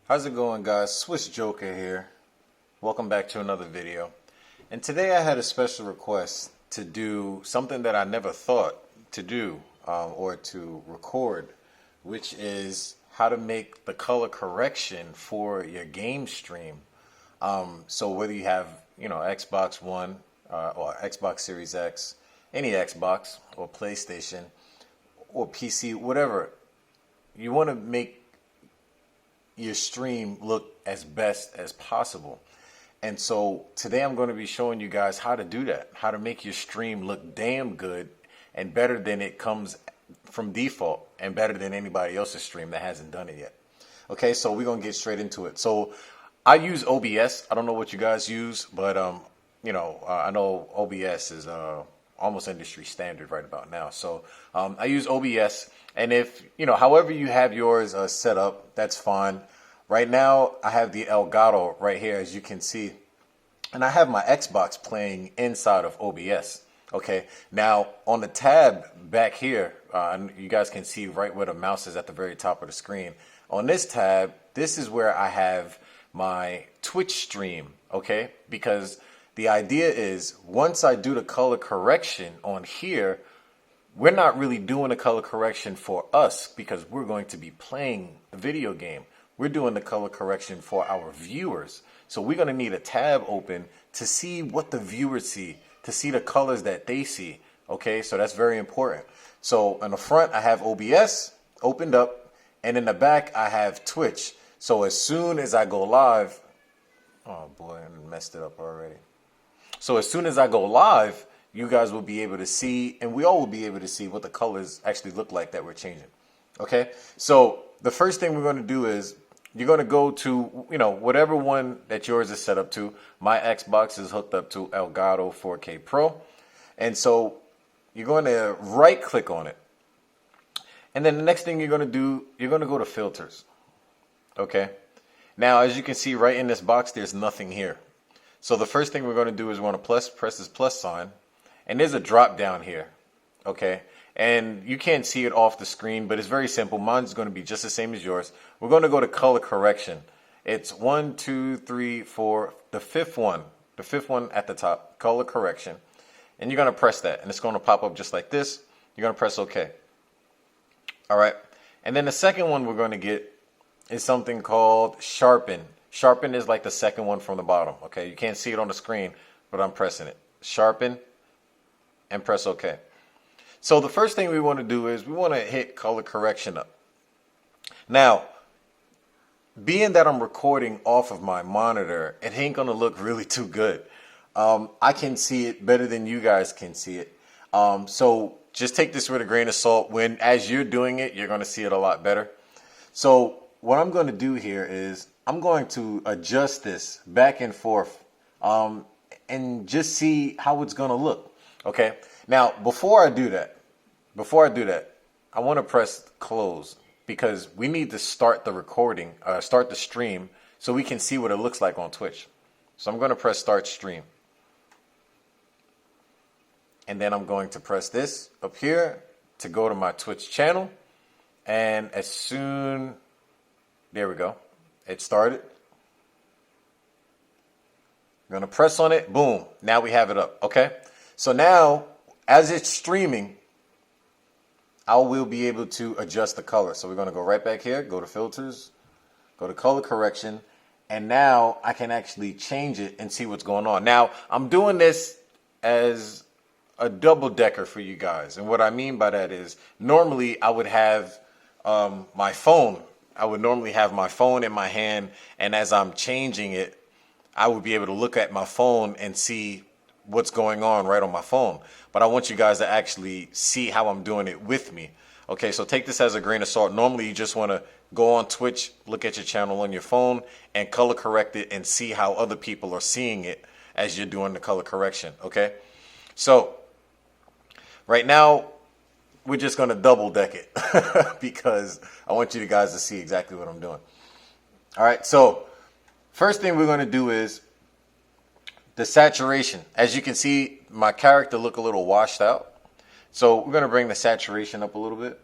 How's it going, guys? Swiss Joker here. Welcome back to another video. And today I had a special request to do something that I never thought to do or to record, which is how to make the color correction for your game stream. So whether you have, Xbox One or Xbox Series X, any Xbox or PlayStation or PC, whatever, you want to make your stream look as best as possible. And so today I'm going to be showing you guys how to do that, how to make your stream look damn good and better than it comes from default and better than anybody else's stream that hasn't done it yet. Okay, so we're going to get straight into it. So I use OBS. I don't know what you guys use, but I know OBS is almost industry standard right about now. So I use OBS, and if, however you have yours set up, that's fine. Right now, I have the Elgato right here, as you can see, and I have my Xbox playing inside of OBS. Okay, now on the tab back here, you guys can see right where the mouse is at the very top of the screen. On this tab, this is where I have my Twitch stream, okay? Because the idea is once I do the color correction on here, we're not really doing the color correction for us because we're going to be playing the video game. We're doing the color correction for our viewers. So we're going to need a tab open to see what the viewers see, to see the colors that they see. Okay, so that's very important. So in the front, I have OBS opened up, and in the back, I have Twitch. So as soon as I go live, oh boy, I messed it up already. So as soon as I go live, you guys will be able to see, and we all will be able to see what the colors actually look like that we're changing. Okay, so the first thing we're going to do is you're going to go to, whatever one that yours is set up to. My Xbox is hooked up to Elgato 4K Pro. And so you're going to right click on it. And then the next thing you're going to do, you're going to go to filters. Okay. Now, as you can see right in this box, there's nothing here. So the first thing we're going to do is we're going to press this plus sign. And there's a drop down here. Okay. And you can't see it off the screen, but it's very simple. Mine's going to be just the same as yours. We're going to go to color correction. It's 1, 2, 3, 4, the fifth one at the top, color correction. And you're going to press that, and it's going to pop up just like this. You're going to press OK. All right. And then the second one we're going to get is something called sharpen. Sharpen is like the second one from the bottom. Okay. You can't see it on the screen, but I'm pressing it. Sharpen and press OK. So the first thing we want to do is we want to hit color correction up. Now, being that I'm recording off of my monitor, it ain't going to look really too good. I can see it better than you guys can see it. So just take this with a grain of salt. As you're doing it, you're going to see it a lot better. So what I'm going to do here is I'm going to adjust this back and forth and just see how it's going to look. Okay. Now, before I do that, I want to press close because we need to start the recording, start the stream so we can see what it looks like on Twitch. So I'm going to press start stream. And then I'm going to press this up here to go to my Twitch channel. And there we go. It started. I'm going to press on it. Boom. Now we have it up. Okay. So now, as it's streaming, I will be able to adjust the color. So we're going to go right back here, go to filters, go to color correction, and now I can actually change it and see what's going on. Now, I'm doing this as a double decker for you guys. And what I mean by that is normally I would have my phone. I would normally have my phone in my hand, and as I'm changing it, I would be able to look at my phone and see what's going on right on my phone. But I want you guys to actually see how I'm doing it with me. Okay, so take this as a grain of salt. Normally you just want to go on Twitch, look at your channel on your phone and color correct it and see how other people are seeing it as you're doing the color correction. Okay, so right now we're just going to double deck it because I want you guys to see exactly what I'm doing. All right, so first thing we're going to do is the saturation. As you can see, my character look a little washed out. So we're going to bring the saturation up a little bit.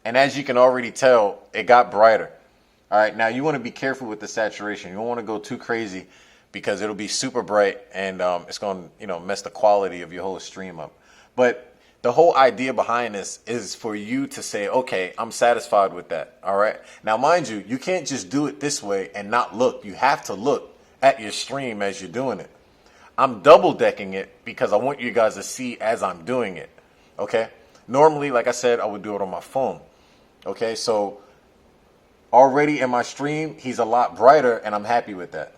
And as you can already tell, it got brighter. All right, now you want to be careful with the saturation. You don't want to go too crazy because it'll be super bright and it's going to, mess the quality of your whole stream up. But the whole idea behind this is for you to say, okay, I'm satisfied with that. All right. Now, mind you, you can't just do it this way and not look. You have to look at your stream as you're doing it. I'm double decking it because I want you guys to see as I'm doing it. Okay. Normally, like I said, I would do it on my phone. Okay. So already in my stream, he's a lot brighter and I'm happy with that.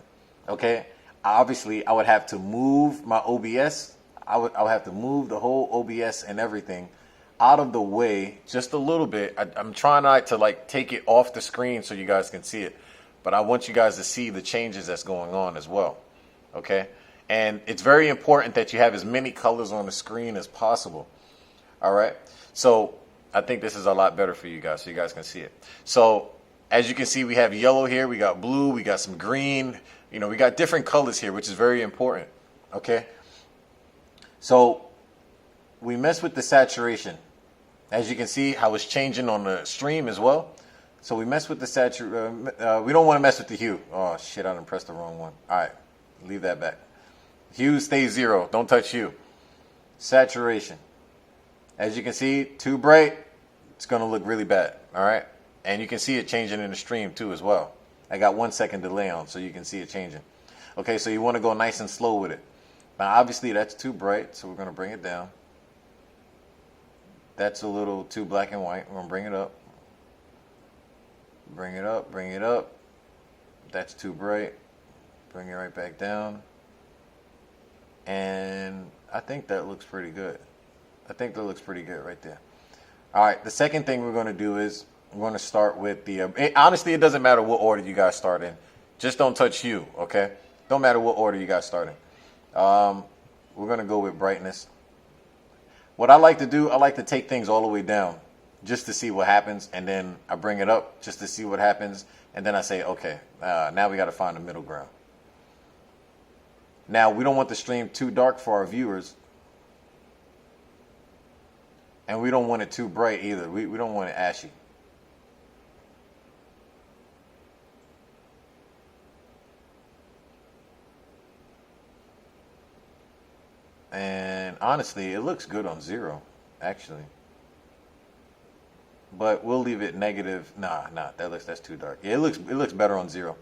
Okay. Obviously, I would have to move my OBS. I would have to move the whole OBS and everything out of the way just a little bit. I'm trying not to like take it off the screen so you guys can see it, but I want you guys to see the changes that's going on as well. Okay. And it's very important that you have as many colors on the screen as possible. All right. So I think this is a lot better for you guys so you guys can see it. So as you can see, we have yellow here, we got blue, we got some green, we got different colors here, which is very important. Okay. So we mess with the saturation. As you can see how it's changing on the stream as well. So we mess with the saturation. We don't want to mess with the hue. Oh shit, I done pressed the wrong one. All right, leave that back. Hue stays 0. Don't touch hue. Saturation. As you can see, too bright, it's going to look really bad. All right. And you can see it changing in the stream too as well. I got 1 second delay on, so you can see it changing. Okay, so you want to go nice and slow with it. Now, obviously, that's too bright, so we're going to bring it down. That's a little too black and white. We're going to bring it up. Bring it up, bring it up. That's too bright. Bring it right back down. And I think that looks pretty good. I think that looks pretty good right there. All right, the second thing we're going to do is we're going to start with the, honestly, it doesn't matter what order you guys start in. Just don't touch hue, okay? Don't matter what order you guys start in. We're going to go with brightness. What I like to do, I like to take things all the way down just to see what happens. And then I bring it up just to see what happens. And then I say, okay, now we got to find a middle ground. Now, we don't want the stream too dark for our viewers. And we don't want it too bright either. We don't want it ashy. And honestly, it looks good on 0, actually. But we'll leave it negative. Nah, that's too dark. Yeah, it looks better on 0.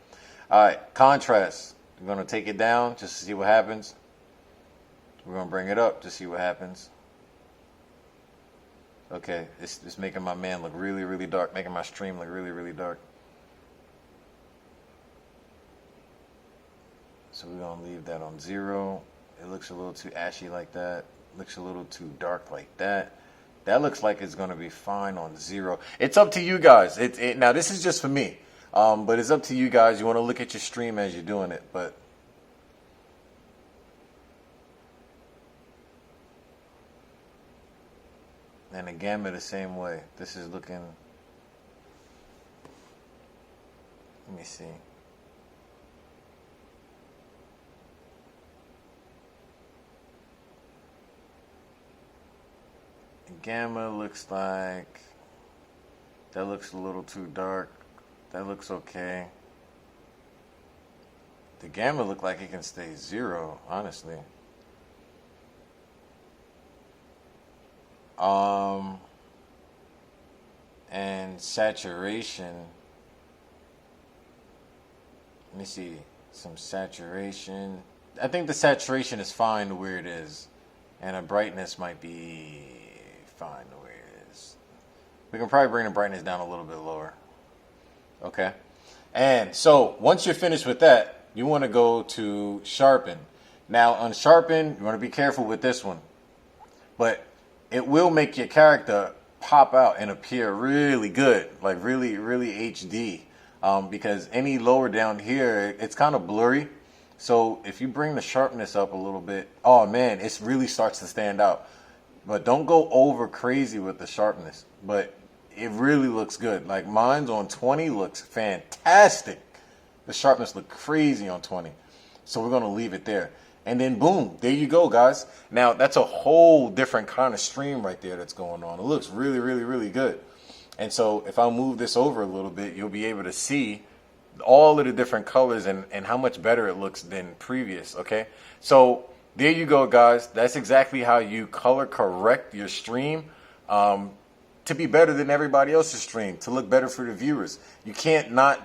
All right, contrast. We're going to take it down just to see what happens. We're going to bring it up to see what happens. Okay, it's making my man look really, really dark, making my stream look really, really dark. So we're going to leave that on 0. It looks a little too ashy like that. Looks a little too dark like that. That looks like it's going to be fine on 0. It's up to you guys. Now, this is just for me. But it's up to you guys. You want to look at your stream as you're doing it. But and the gamma the same way. This is looking. Let me see. Gamma looks like that looks a little too dark. That looks okay. The gamma look like it can stay 0, honestly. And saturation. Let me see some saturation. I think the saturation is fine where it is, and the brightness might be fine the way it is. We can probably bring the brightness down a little bit lower. Okay. And so once you're finished with that, you want to go to sharpen. Now on sharpen, you want to be careful with this one, but it will make your character pop out and appear really good, like really, really HD. Because any lower down here, it's kind of blurry. So if you bring the sharpness up a little bit, oh man, it really starts to stand out. But don't go over crazy with the sharpness. But it really looks good. Like mine's on 20 looks fantastic. The sharpness look crazy on 20. So we're going to leave it there. And then boom, there you go, guys. Now that's a whole different kind of stream right there that's going on. It looks really, really, really good. And so if I move this over a little bit, you'll be able to see all of the different colors and how much better it looks than previous. Okay, so there you go, guys. That's exactly how you color correct your stream to be better than everybody else's stream, to look better for the viewers. You can't not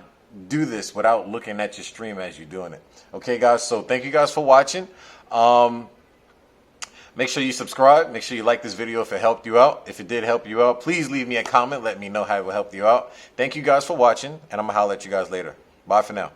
do this without looking at your stream as you're doing it. Okay, guys, so thank you guys for watching. Make sure you subscribe. Make sure you like this video if it helped you out. If it did help you out, please leave me a comment. Let me know how it will help you out. Thank you guys for watching, and I'm going to holler at you guys later. Bye for now.